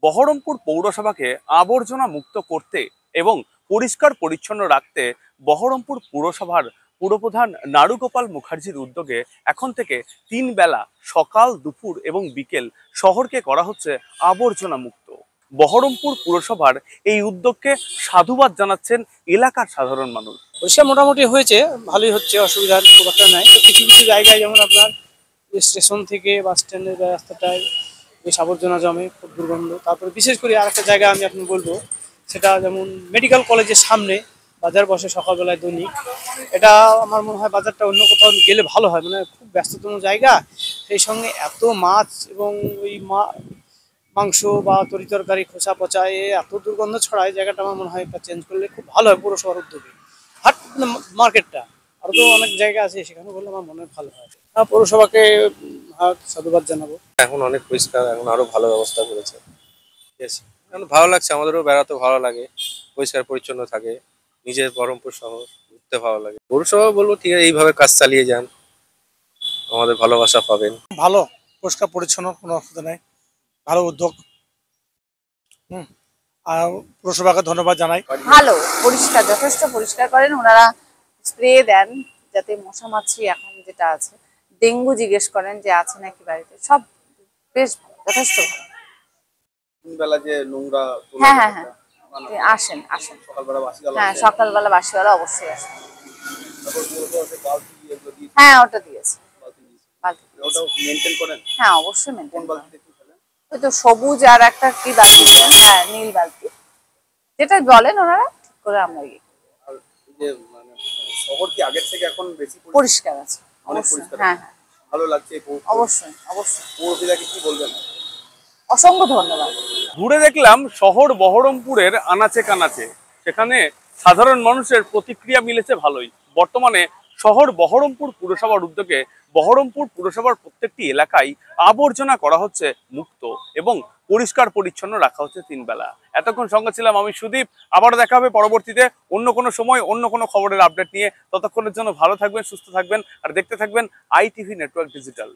বহরমপুর পৌরসভাকে আবর্জনা মুক্ত করতে এবং পরিষ্কার পরিচ্ছন্ন রাখতে বহরমপুর পুরসভার পুরপ্রধান নারুগোপাল মুখার্জির উদ্যোগে এখন থেকে 3 বেলা সকাল, দুপুর এবং বিকেল শহরকে করা হচ্ছে আবর্জনা মুক্ত। বহরমপুর পুরসভার এই উদ্যোগকে সাধুবাদ জানাচ্ছেন এলাকার সাধারণ মানুষ। পরিষ্কার মোটামুটি হয়েছে, ভালোই হচ্ছে, অসুবিধার খুব একটা নাই। তো কিছু কিছু জায়গায় যেমন আপনার স্টেশন থেকে বাস স্ট্যান্ডের রাস্তাটায় বেশ আবর্জনা জমে, খুব দুর্গন্ধ। তারপরে বিশেষ করে আরেকটা জায়গা আমি আপনি বলবো, সেটা যেমন মেডিকেল কলেজের সামনে বাজার বসে সকালবেলায় দৈনিক। এটা আমার মনে হয় বাজারটা অন্য কোথাও গেলে ভালো হয়, মানে খুব ব্যস্ততম জায়গা, সেই সঙ্গে এত মাছ এবং ওই মাংস বা তরিতরকারি খোসা পচা এত দুর্গন্ধ ছড়ায়, জায়গাটা আমার মনে হয় একটা চেঞ্জ করলে খুব ভালো হয় পৌরসভার উদ্যোগে। হাট মার্কেটটা আরো তো অনেক জায়গা আছে, সেখানে বললে আমার মনে হয় ভালো হয়। পৌরসভাকে সাধুবাদ জানাবো। এখন অনেক পরিষ্কার, এখন আরো ভালো ব্যবস্থা করেছে। ঠিক আছে, এখন ভালো লাগছে, আমাদেরও বেড়াতে ভালো লাগে, পরিষ্কার পরিচ্ছন্ন থাকে। নিজের বহরমপুর শহর ঘুরতে ভালো লাগে। পৌরসভা বলবো ঠিক আছে, এইভাবে কাজ চালিয়ে যান, আমাদের ভালোবাসা পাবেন। ভালো, পরিষ্কার পরিচ্ছন্ন, কোনো অসুবিধা নেই, ভালো উদ্যোগ। আর পৌরসভাকে ধন্যবাদ জানাই। ভালো পরিষ্কার, যথেষ্ট পরিষ্কার করেন ওনারা। স্প্রে দেন যাতে মশা মাছি, এখন যেটা আছে ডেঙ্গু, জিজ্ঞেস করেন যে আছে নাকি বাড়িতে, সব বেশ যথেষ্ট ভালো। বেলা যে নোংরা, হ্যাঁ হ্যাঁ হ্যাঁ, আসেন আসেন। হ্যাঁ, সকালবেলা বাসিওয়ালা অবশ্যই আসেন। হ্যাঁ, ওটা দিয়েছে। হ্যাঁ, অবশ্যই মেনটেন করেন। ওই তো সবুজ আর একটা কি বালতি, হ্যাঁ নীল বালতি, যেটা বলেন ওনারা ঠিক করে আমরা শহর কি আগের থেকে এখন বেশি পরিষ্কার আছে। অবশ্যই, হ্যাঁ হ্যাঁ, ভালো লাগছে। অবশ্যই অবশ্যই। পৌরপিতাকে কি বলবেন? অসংখ্য ধন্যবাদ। ঘুরে দেখলাম শহর বহরমপুরের আনাচে কানাচে, সেখানে সাধারণ মানুষের প্রতিক্রিয়া মিলেছে ভালোই। বর্তমানে শহর বহরমপুর পুরসভার উদ্যোগে বহরমপুর পুরসভার প্রত্যেকটি এলাকায় আবর্জনা করা হচ্ছে মুক্ত এবং পরিষ্কার পরিচ্ছন্ন রাখা হচ্ছে 3 বেলা। এতক্ষণ সঙ্গে ছিলাম আমি সুদীপ। আবার দেখা হবে পরবর্তীতে অন্য কোনো সময় অন্য কোনো খবরের আপডেট নিয়ে। ততক্ষণের জন্য ভালো থাকবেন, সুস্থ থাকবেন আর দেখতে থাকবেন ITV নেটওয়ার্ক ডিজিটাল।